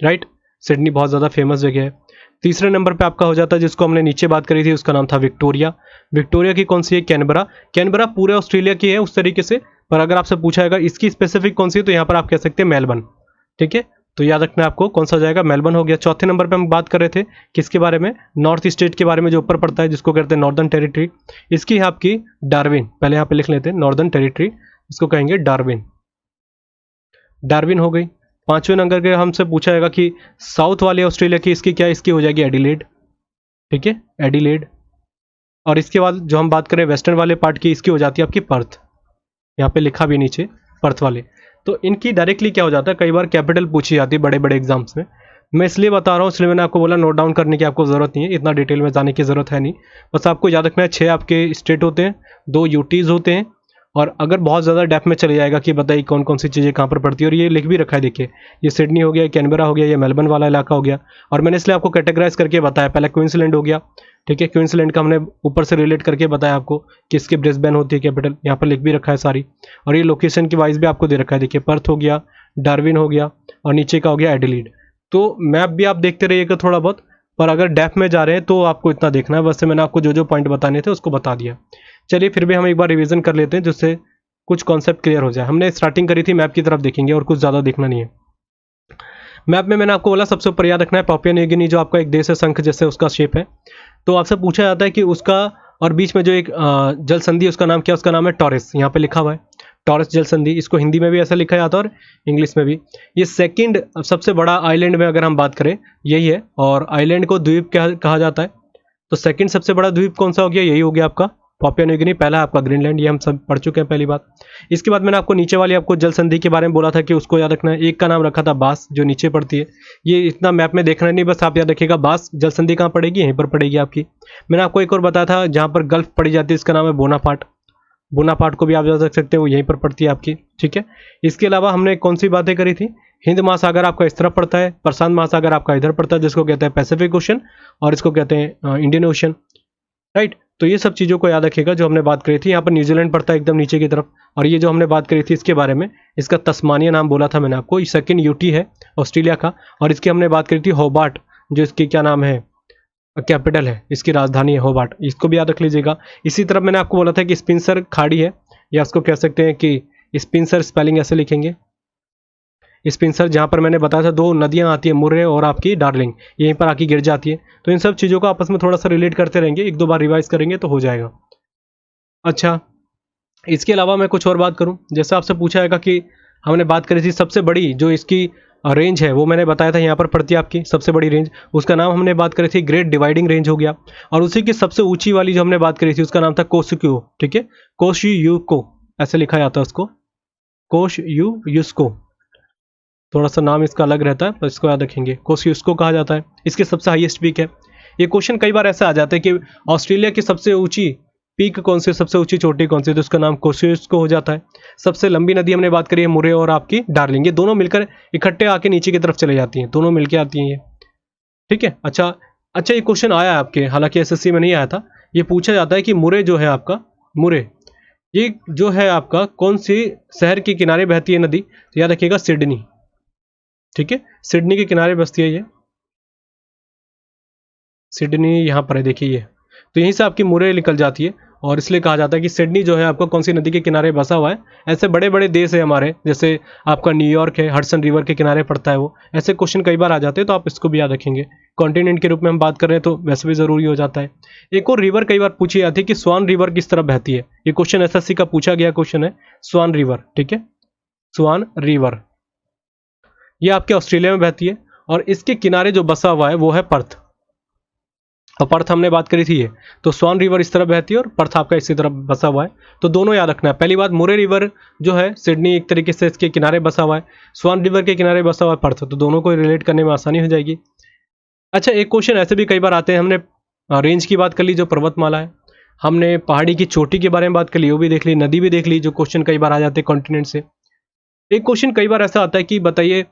राइट, सिडनी बहुत ज़्यादा फेमस जगह है। तीसरे नंबर पे आपका हो जाता है जिसको हमने नीचे बात करी थी, उसका नाम था विक्टोरिया। विक्टोरिया की कौन सी है, कैनबरा। कैनबरा पूरे ऑस्ट्रेलिया की है उस तरीके से, पर अगर आपसे पूछा जाएगा इसकी स्पेसिफिक कौन सी है, तो यहाँ पर आप कह सकते हैं मेलबर्न। ठीक है, तो याद रखना आपको कौन सा हो जाएगा, मेलबर्न हो गया। चौथे नंबर पे हम बात कर रहे थे किसके बारे में, नॉर्थ स्टेट के बारे में जो ऊपर पड़ता है जिसको कहते हैं नॉर्दर्न टेरिटरी। इसकी है आपकी डार्विन, पहले यहाँ पे लिख लेते हैं नॉर्दर्न टेरिटरी, इसको कहेंगे डार्विन, डार्विन हो गई। पांचवें नंबर के हमसे पूछा जाएगा कि साउथ वाले ऑस्ट्रेलिया की इसकी क्या, इसकी हो जाएगी एडिलेड। ठीक है, एडिलेड। और इसके बाद जो हम बात करें वेस्टर्न वाले पार्ट की, इसकी हो जाती है आपकी पर्थ, यहाँ पे लिखा भी नीचे पर्थ वाले। तो इनकी डायरेक्टली क्या हो जाता है, कई बार कैपिटल पूछी जाती है बड़े बड़े एग्जाम्स में। मैं इसलिए बता रहा हूँ, इसलिए मैंने आपको बोला नोट डाउन करने की आपको ज़रूरत नहीं है, इतना डिटेल में जाने की ज़रूरत है नहीं। बस आपको याद रखना है 6 आपके स्टेट होते हैं, 2 यूटीज़ होते हैं, और अगर बहुत ज़्यादा डेप्थ में चले जाएगा कि बताइए कौन कौन सी चीज़ें कहाँ पर पड़ती है, और ये लिख भी रखा है देखिए, ये सिडनी हो गया, कैनबरा हो गया, ये मेलबर्न वाला इलाका हो गया। और मैंने इसलिए आपको कैटेगराइज करके बताया, पहला क्वींसलैंड हो गया। ठीक है, क्वींसलैंड का हमने ऊपर से रिलेट करके बताया आपको कि इसकी ब्रिस्बेन होती है कैपिटल, यहाँ पर लिख भी रखा है सारी, और ये लोकेशन की वाइज भी आपको दे रखा है, देखिए पर्थ हो गया, डार्विन हो गया, और नीचे का हो गया एडिलीड। तो मैप भी आप देखते रहिएगा थोड़ा बहुत, पर अगर डेप्थ में जा रहे हैं तो आपको इतना देखना है। वैसे मैंने आपको जो जो पॉइंट बताने थे उसको बता दिया। चलिए फिर भी हम एक बार रिवीजन कर लेते हैं जिससे कुछ कॉन्सेप्ट क्लियर हो जाए। हमने स्टार्टिंग करी थी मैप की तरफ देखेंगे, और कुछ ज़्यादा देखना नहीं है। मैप में मैंने आपको बोला सबसे ऊपर याद रखना है पापुआ न्यू गिनी, जो आपका एक देश है शंख जैसे उसका शेप है। तो आपसे पूछा जाता है कि उसका और बीच में जो एक जल संधि है उसका नाम क्या, उसका नाम है टॉरस, यहाँ पे लिखा हुआ है टॉरस जल संधि। इसको हिंदी में भी ऐसा लिखा जाता है और इंग्लिश में भी। ये सेकंड सबसे बड़ा आइलैंड में अगर हम बात करें यही है, और आइलैंड को द्वीप कहा जाता है। तो सेकंड सबसे बड़ा द्वीप कौन सा हो गया, यही हो गया आपका पापुआ न्यू गिनी। पहला आपका ग्रीनलैंड, ये हम सब पढ़ चुके हैं पहली बात। इसके बाद मैंने आपको नीचे वाली आपको जल संधि के बारे में बोला था कि उसको याद रखना है। एक का नाम रखा था बास, जो नीचे पड़ती है, ये इतना मैप में देखना नहीं, बस आप याद रखिएगा बास जल संधि कहाँ पड़ेगी, यहीं पर पड़ेगी आपकी। मैंने आपको एक और बताया था जहाँ पर गल्फ पड़ी जाती है, इसका नाम है बोनापार्ट। बोनापार्ट को भी आप याद रख सकते हो, वहीं पर पड़ती है आपकी। ठीक है, इसके अलावा हमने कौन सी बातें करी थी, हिंद महासागर आपका इस तरफ पड़ता है, प्रशांत महासागर आपका इधर पड़ता है जिसको कहते हैं पैसिफिक ओशन, और इसको कहते हैं इंडियन ओशन, राइट। तो ये सब चीज़ों को याद रखिएगा जो हमने बात करी थी। यहाँ पर न्यूजीलैंड पड़ता है एकदम नीचे की तरफ, और ये जो हमने बात करी थी इसके बारे में, इसका तस्मानिया नाम बोला था मैंने आपको, ये सेकंड यूटी है ऑस्ट्रेलिया का। और इसकी हमने बात करी थी होबार्ट, जो इसकी क्या नाम है, कैपिटल है, इसकी राजधानी है होबार्ट, इसको भी याद रख लीजिएगा। इसी तरफ मैंने आपको बोला था कि स्पिंसर खाड़ी है, या उसको कह सकते हैं कि स्पिंसर स्पेलिंग ऐसे लिखेंगे, स्पिंसर, जहाँ पर मैंने बताया था 2 नदियाँ आती है, मुर्रे और आपकी डार्लिंग, यहीं पर आके गिर जाती है। तो इन सब चीज़ों को आपस में थोड़ा सा रिलेट करते रहेंगे, 1-2 बार रिवाइज करेंगे तो हो जाएगा। अच्छा, इसके अलावा मैं कुछ और बात करूं, जैसे आपसे पूछा जाएगा कि हमने बात करी थी सबसे बड़ी जो इसकी रेंज है, वो मैंने बताया था यहाँ पर पड़ती है आपकी सबसे बड़ी रेंज, उसका नाम हमने बात करी थी ग्रेट डिवाइडिंग रेंज हो गया। और उसी की सबसे ऊंची वाली जो हमने बात करी थी उसका नाम था कोशयुको। ठीक है, कोशयुको ऐसे लिखा जाता है उसको, कोशयुको, थोड़ा सा नाम इसका अलग रहता है पर इसको याद रखेंगे, कोशयुको कहा जाता है। इसकी सबसे हाईएस्ट पीक है। ये क्वेश्चन कई बार ऐसे आ जाते हैं कि ऑस्ट्रेलिया की सबसे ऊंची पीक कौन सी, सबसे ऊंची चोटी कौन सी, तो उसका नाम कोसियुस्को हो जाता है। सबसे लंबी नदी हमने बात करी है मुरे और आपकी डार्लिंग, ये दोनों मिलकर इकट्ठे आके नीचे की तरफ चले जाती हैं, दोनों मिलके आती हैं ये, ठीक है। अच्छा अच्छा, ये क्वेश्चन आया है आपके, हालांकि एसएससी में नहीं आया था। ये पूछा जाता है कि मुरे जो है आपका, मुरे ये जो है आपका कौन सी शहर के किनारे बहती है नदी, तो याद रखिएगा सिडनी, ठीक है, सिडनी के किनारे बसती है ये, सिडनी यहाँ पर है देखिए ये, तो यहीं से आपकी मुरे निकल जाती है, और इसलिए कहा जाता है कि सिडनी जो है आपका कौन सी नदी के किनारे बसा हुआ है। ऐसे बड़े बड़े देश है हमारे, जैसे आपका न्यूयॉर्क है, हडसन रिवर के किनारे पड़ता है वो, ऐसे क्वेश्चन कई बार आ जाते हैं, तो आप इसको भी याद रखेंगे। कॉन्टिनेंट के रूप में हम बात कर रहे हैं तो वैसे भी जरूरी हो जाता है। एक और रिवर कई बार पूछी जाती है कि स्वान रिवर किस तरफ बहती है, ये क्वेश्चन एसएससी का पूछा गया क्वेश्चन है, स्वान रिवर, ठीक है, स्वान रिवर ये आपके ऑस्ट्रेलिया में बहती है, और इसके किनारे जो बसा हुआ है वो है पर्थ, और पर्थ हमने बात करी थी ये, तो स्वान रिवर इस तरफ बहती है और पर्थ आपका इसी तरफ बसा हुआ है, तो दोनों याद रखना है। पहली बात, मुरे रिवर जो है सिडनी एक तरीके से इसके किनारे बसा हुआ है, स्वान रिवर के किनारे बसा हुआ है पर्थ, तो दोनों को रिलेट करने में आसानी हो जाएगी। अच्छा, एक क्वेश्चन ऐसे भी कई बार आते हैं, हमने रेंज की बात कर ली जो पर्वतमाला है, हमने पहाड़ी की चोटी के बारे में बात कर ली, वो भी देख ली, नदी भी देख ली, जो क्वेश्चन कई बार आ जाते हैं कॉन्टिनेंट से। एक क्वेश्चन कई बार ऐसा आता है कि बताइए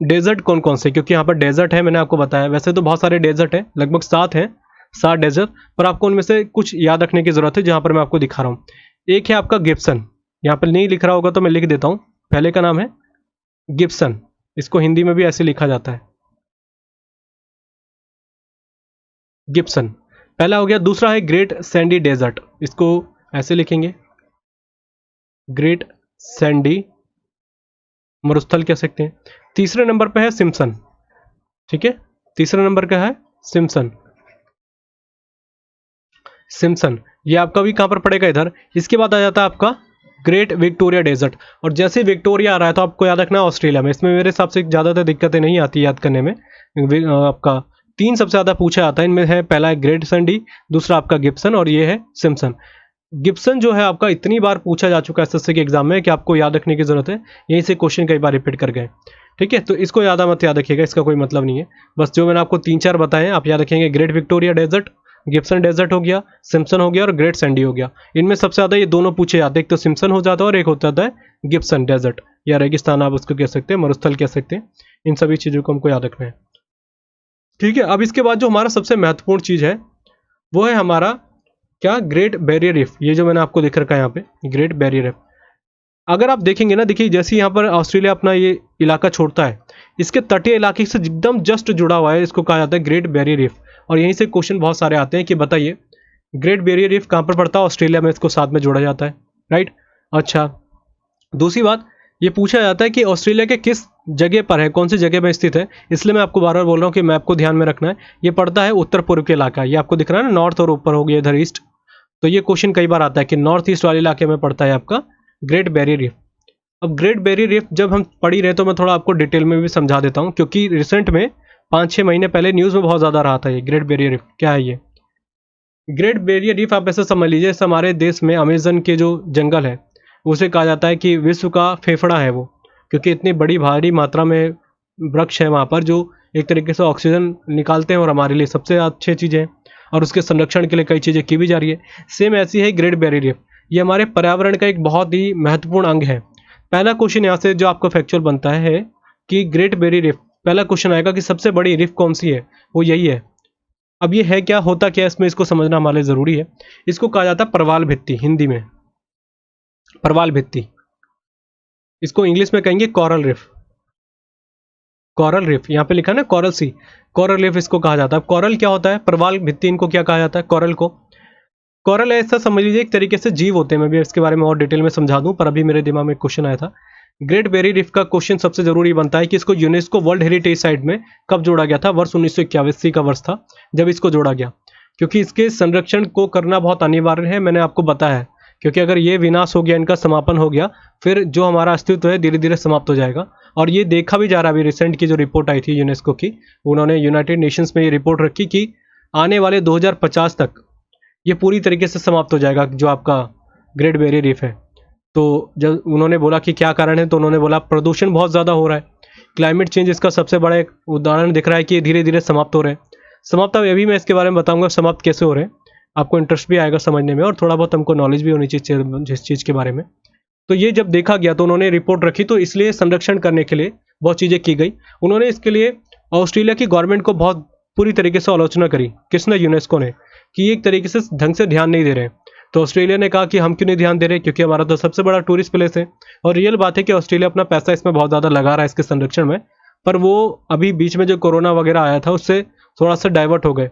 डेजर्ट कौन कौन से, क्योंकि यहाँ पर डेजर्ट है, मैंने आपको बताया, वैसे तो बहुत सारे डेजर्ट हैं, लगभग 7 हैं, 7 डेजर्ट, पर आपको उनमें से कुछ याद रखने की जरूरत है, जहाँ पर मैं आपको दिखा रहा हूँ। एक है आपका गिब्सन, यहाँ पर नहीं लिख रहा होगा तो मैं लिख देता हूँ, पहले का नाम है गिब्सन, इसको हिंदी में भी ऐसे लिखा जाता है, गिब्सन पहला हो गया। दूसरा है ग्रेट सैंडी डेजर्ट, इसको ऐसे लिखेंगे, ग्रेट सैंडी मरुस्थल कह सकते हैं। तीसरे नंबर पे है सिम्पसन, ठीक है, तीसरे नंबर का है सिम्पसन, सिम्पसन ये आपका भी कहां पर पड़ेगा, इधर। इसके बाद आ जाता है आपका ग्रेट विक्टोरिया डेजर्ट, और जैसे विक्टोरिया आ रहा है तो आपको याद रखना ऑस्ट्रेलिया में, इसमें मेरे हिसाब से ज़्यादातर दिक्कतें नहीं आती याद करने में। आपका 3 सबसे ज़्यादा पूछा जाता है, इनमें है पहला है ग्रेट सैंडी, दूसरा आपका गिब्सन, और ये है सिम्पसन। गिब्सन जो है आपका इतनी बार पूछा जा चुका है एसएससी के एग्जाम में कि आपको याद रखने की जरूरत है, यहीं से क्वेश्चन कई बार रिपीट कर गए, ठीक है, तो इसको ज़्यादा मत याद रखिएगा, इसका कोई मतलब नहीं है, बस जो मैंने आपको 3-4 बताए आप याद रखेंगे। Great Victoria Desert, Gibson Desert हो गया, सिम्पसन हो गया, और ग्रेट सैंडी हो गया। इनमें सबसे ज़्यादा ये दोनों पूछे जाते हैं, एक तो सिम्पसन हो जाता है और एक होता है गिब्सन डेजर्ट, या रेगिस्तान आप उसको कह सकते हैं, मरुस्थल कह सकते हैं। इन सभी चीज़ों को हमको याद रखना है, ठीक है। अब इसके बाद जो हमारा सबसे महत्वपूर्ण चीज़ है वो है हमारा क्या, ग्रेट बैरियर रीफ, ये जो मैंने आपको लिख रखा है यहाँ पे, ग्रेट बैरियर रीफ। अगर आप देखेंगे ना, देखिए जैसे यहाँ पर ऑस्ट्रेलिया अपना ये इलाका छोड़ता है, इसके तटीय इलाके से एकदम जस्ट जुड़ा हुआ है, इसको कहा जाता है ग्रेट बैरियर रीफ, और यहीं से क्वेश्चन बहुत सारे आते हैं कि बताइए ग्रेट बैरियर रीफ कहाँ पर पड़ता है, ऑस्ट्रेलिया में, इसको साथ में जोड़ा जाता है, राइट। अच्छा, दूसरी बात ये पूछा जाता है कि ऑस्ट्रेलिया के किस जगह पर है, कौन सी जगह में स्थित है, इसलिए मैं आपको बार बार बोल रहा हूँ कि मैप को ध्यान में रखना है। ये पड़ता है उत्तर पूर्व के इलाका, ये आपको दिख रहा है ना, नॉर्थ और ऊपर हो गया इधर ईस्ट, तो ये क्वेश्चन कई बार आता है कि नॉर्थ ईस्ट वाले इलाके में पड़ता है आपका ग्रेट बैरियर रीफ। अब ग्रेट बैरियर रीफ जब हम पढ़ ही रहे तो मैं थोड़ा आपको डिटेल में भी समझा देता हूँ, क्योंकि रिसेंट में 5-6 महीने पहले न्यूज़ में बहुत ज़्यादा रहा था ये ग्रेट बैरियर रीफ। क्या है ये ग्रेट बैरियर रीफ, आप ऐसे समझ लीजिए, हमारे देश में अमेजन के जो जंगल है उसे कहा जाता है कि विश्व का फेफड़ा है वो, क्योंकि इतनी बड़ी भारी मात्रा में वृक्ष है वहाँ पर जो एक तरीके से ऑक्सीजन निकालते हैं और हमारे लिए सबसे अच्छी चीज़ें हैं, और उसके संरक्षण के लिए कई चीज़ें की भी जा रही है। सेम ऐसी है ग्रेट बैरियर रीफ, ये हमारे पर्यावरण का एक बहुत ही महत्वपूर्ण अंग है। पहला क्वेश्चन यहाँ से जो आपका फैक्चुअल बनता है कि ग्रेट बैरियर रीफ, पहला क्वेश्चन आएगा कि सबसे बड़ी रीफ कौन सी है, वो यही है। अब ये है क्या, होता क्या, इसमें इसको समझना हमारे लिए ज़रूरी है। इसको कहा जाता है प्रवाल भित्ति, हिंदी में प्रवाल भित्ति, इसको इंग्लिश में कहेंगे कॉरल रीफ, कॉरल रीफ यहाँ पे लिखा है ना, कॉरल सी, कॉरल रीफ इसको कहा जाता है। कॉरल क्या होता है, प्रवाल भित्ति इनको क्या कहा जाता है, कॉरल को। कॉरल ऐसा समझ लीजिए एक तरीके से जीव होते हैं, मैं भी इसके बारे में और डिटेल में समझा दूं, पर अभी मेरे दिमाग में क्वेश्चन आया था। ग्रेट बैरियर रीफ का क्वेश्चन सबसे जरूरी बनता है कि इसको यूनेस्को वर्ल्ड हेरिटेज साइट में कब जोड़ा गया था, वर्ष 1981 का वर्ष था जब इसको जोड़ा गया, क्योंकि इसके संरक्षण को करना बहुत अनिवार्य है, मैंने आपको बताया है, क्योंकि अगर ये विनाश हो गया, इनका समापन हो गया, फिर जो हमारा अस्तित्व है धीरे धीरे समाप्त हो जाएगा। और ये देखा भी जा रहा है, अभी रिसेंट की जो रिपोर्ट आई थी यूनेस्को की, उन्होंने यूनाइटेड नेशंस में ये रिपोर्ट रखी कि आने वाले 2050 तक ये पूरी तरीके से समाप्त हो जाएगा जो आपका ग्रेट बैरियर रीफ है। तो जब उन्होंने बोला कि क्या कारण है, तो उन्होंने बोला प्रदूषण बहुत ज़्यादा हो रहा है, क्लाइमेट चेंज इसका सबसे बड़ा एक उदाहरण दिख रहा है कि ये धीरे धीरे समाप्त हो रहे हैं। समाप्त अभी मैं इसके बारे में बताऊंगा समाप्त कैसे हो रहे हैं। आपको इंटरेस्ट भी आएगा समझने में और थोड़ा बहुत हमको नॉलेज भी होनी चाहिए जिस चीज़ के बारे में। तो ये जब देखा गया तो उन्होंने रिपोर्ट रखी, तो इसलिए संरक्षण करने के लिए बहुत चीज़ें की गई। उन्होंने इसके लिए ऑस्ट्रेलिया की गवर्नमेंट को बहुत पूरी तरीके से आलोचना करी, किसने, यूनेस्को ने, कि ये एक तरीके से ढंग से ध्यान नहीं दे रहे। तो ऑस्ट्रेलिया ने कहा कि हम क्यों नहीं ध्यान दे रहे, क्योंकि हमारा तो सबसे बड़ा टूरिस्ट प्लेस है। और रियल बात है कि ऑस्ट्रेलिया अपना पैसा इसमें बहुत ज़्यादा लगा रहा है इसके संरक्षण में, पर वो अभी बीच में जो कोरोना वगैरह आया था उससे थोड़ा सा डाइवर्ट हो गए,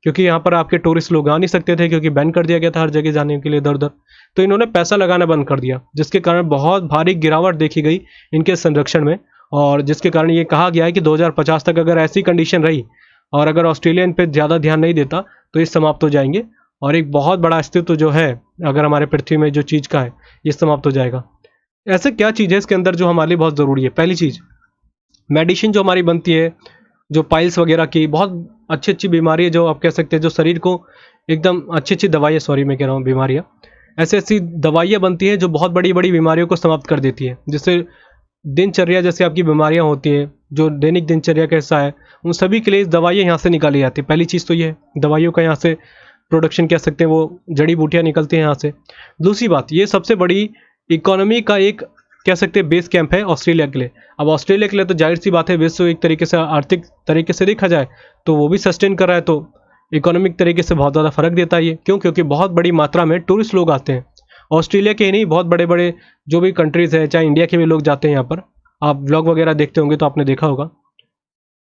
क्योंकि यहाँ पर आपके टूरिस्ट लोग आ नहीं सकते थे, क्योंकि बैन कर दिया गया था हर जगह जाने के लिए इधर उधर। तो इन्होंने पैसा लगाना बंद कर दिया, जिसके कारण बहुत भारी गिरावट देखी गई इनके संरक्षण में। और जिसके कारण ये कहा गया है कि 2050 तक अगर ऐसी कंडीशन रही और अगर ऑस्ट्रेलिया इन पर ज़्यादा ध्यान नहीं देता तो ये समाप्त हो जाएंगे, और एक बहुत बड़ा अस्तित्व जो है अगर हमारे पृथ्वी में जो चीज़ का है ये समाप्त हो जाएगा। ऐसे क्या चीज़ है इसके अंदर जो हमारे लिए बहुत ज़रूरी है? पहली चीज़, मेडिसिन जो हमारी बनती है, जो पाइल्स वगैरह की बहुत अच्छी अच्छी बीमारी है, जो आप कह सकते हैं जो शरीर को एकदम अच्छी अच्छी दवाइयाँ, सॉरी मैं कह रहा हूँ बीमारियाँ, ऐसी ऐसी दवाइयाँ बनती हैं जो बहुत बड़ी बड़ी बीमारियों को समाप्त कर देती है। जिससे दिनचर्या जैसे आपकी बीमारियाँ होती हैं, जो दैनिक दिनचर्या का हिस्सा है, उन सभी के लिए दवाइयाँ यहाँ से निकाली जाती है। पहली चीज़ तो ये है, दवाइयों का यहाँ से प्रोडक्शन कह सकते हैं, वो जड़ी बूटियाँ निकलती हैं यहाँ से। दूसरी बात, ये सबसे बड़ी इकोनॉमी का एक कह सकते हैं बेस कैंप है ऑस्ट्रेलिया के लिए। अब ऑस्ट्रेलिया के लिए तो जाहिर सी बात है, विश्व एक तरीके से आर्थिक तरीके से देखा जाए तो वो भी सस्टेन कर रहा है, तो इकोनॉमिक तरीके से बहुत ज़्यादा फर्क देता है ये। क्यों? क्योंकि बहुत बड़ी मात्रा में टूरिस्ट लोग आते हैं, ऑस्ट्रेलिया के ही नहीं, बहुत बड़े बड़े जो भी कंट्रीज़ हैं, चाहे इंडिया के भी लोग जाते हैं यहाँ पर। आप व्लॉग वगैरह देखते होंगे तो आपने देखा होगा।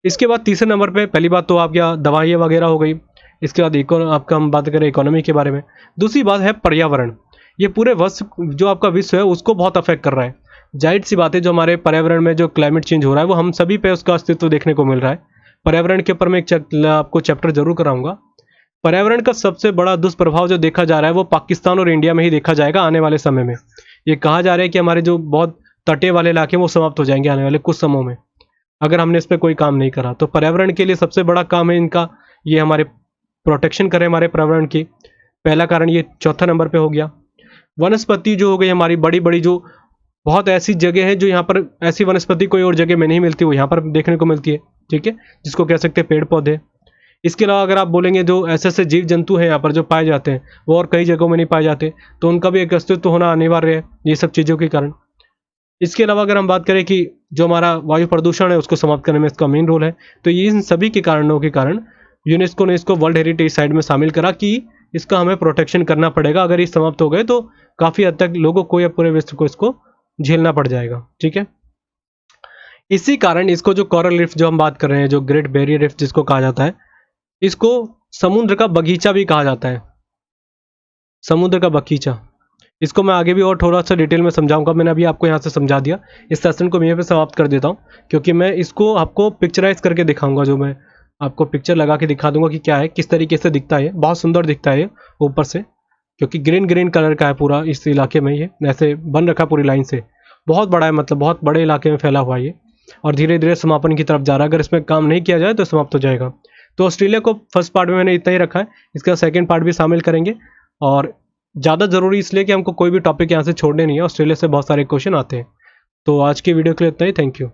इसके बाद तीसरे नंबर पे, पहली बात तो आप क्या दवाइयाँ वगैरह हो गई, इसके बाद आपका हम बात करें इकोनॉमी के बारे में। दूसरी बात है पर्यावरण। ये पूरे विश्व जो आपका विश्व है उसको बहुत अफेक्ट कर रहा है। जाहिर सी बात है, जो हमारे पर्यावरण में जो क्लाइमेट चेंज हो रहा है वो हम सभी पे उसका अस्तित्व देखने को मिल रहा है। पर्यावरण के ऊपर मैं आपको चैप्टर जरूर कराऊंगा। पर्यावरण का सबसे बड़ा दुष्प्रभाव जो देखा जा रहा है वो पाकिस्तान और इंडिया में ही देखा जाएगा आने वाले समय में। ये कहा जा रहा है कि हमारे जो बहुत तटीय वाले इलाके हैं वो समाप्त हो जाएंगे आने वाले कुछ समय में, अगर हमने इस पर कोई काम नहीं करा। तो पर्यावरण के लिए सबसे बड़ा काम है इनका, ये हमारे प्रोटेक्शन करें हमारे पर्यावरण की। पहला कारण ये, चौथा नंबर पे हो गया वनस्पति जो हो गई हमारी बड़ी बड़ी, जो बहुत ऐसी जगह है जो यहाँ पर ऐसी वनस्पति कोई और जगह में नहीं मिलती, वो यहाँ पर देखने को मिलती है, ठीक है, जिसको कह सकते हैं पेड़ पौधे। इसके अलावा अगर आप बोलेंगे जो ऐसे ऐसे जीव जंतु हैं यहाँ पर जो पाए जाते हैं वो और कई जगहों में नहीं पाए जाते, तो उनका भी एक अस्तित्व होना अनिवार्य है ये सब चीज़ों के कारण। इसके अलावा अगर हम बात करें कि जो हमारा वायु प्रदूषण है उसको समाप्त करने में इसका मेन रोल है, तो ये इन सभी के कारणों के कारण यूनेस्को ने इसको वर्ल्ड हेरिटेज साइट में शामिल करा कि इसका हमें प्रोटेक्शन करना पड़ेगा। अगर ये समाप्त हो गए तो काफ़ी हद तक लोगों को या पूरे विश्व को इसको झेलना पड़ जाएगा, ठीक है। इसी कारण इसको जो कोरल रिफ जो हम बात कर रहे हैं, जो ग्रेट बैरियर रिफ जिसको कहा जाता है, इसको समुद्र का बगीचा भी कहा जाता है, समुद्र का बगीचा। इसको मैं आगे भी और थोड़ा सा डिटेल में समझाऊंगा, मैंने अभी आपको यहाँ से समझा दिया। इस सेशन को मैं यहाँ पे समाप्त कर देता हूँ, क्योंकि मैं इसको आपको पिक्चराइज करके दिखाऊंगा, जो मैं आपको पिक्चर लगा के दिखा दूंगा कि क्या है, किस तरीके से दिखता है। बहुत सुंदर दिखता है ये ऊपर से, क्योंकि ग्रीन ग्रीन कलर का है पूरा इस इलाके में, ये ऐसे बन रखा पूरी लाइन से, बहुत बड़ा है, मतलब बहुत बड़े इलाके में फैला हुआ है ये, और धीरे धीरे समापन की तरफ जा रहा है। अगर इसमें काम नहीं किया जाए तो समाप्त हो जाएगा। तो ऑस्ट्रेलिया को फर्स्ट पार्ट में मैंने इतना ही रखा है, इसका सेकंड पार्ट भी शामिल करेंगे। और ज़्यादा ज़रूरी इसलिए कि हमको कोई भी टॉपिक यहाँ से छोड़ने नहीं है, ऑस्ट्रेलिया से बहुत सारे क्वेश्चन आते हैं। तो आज की वीडियो के लिए इतना ही, थैंक यू।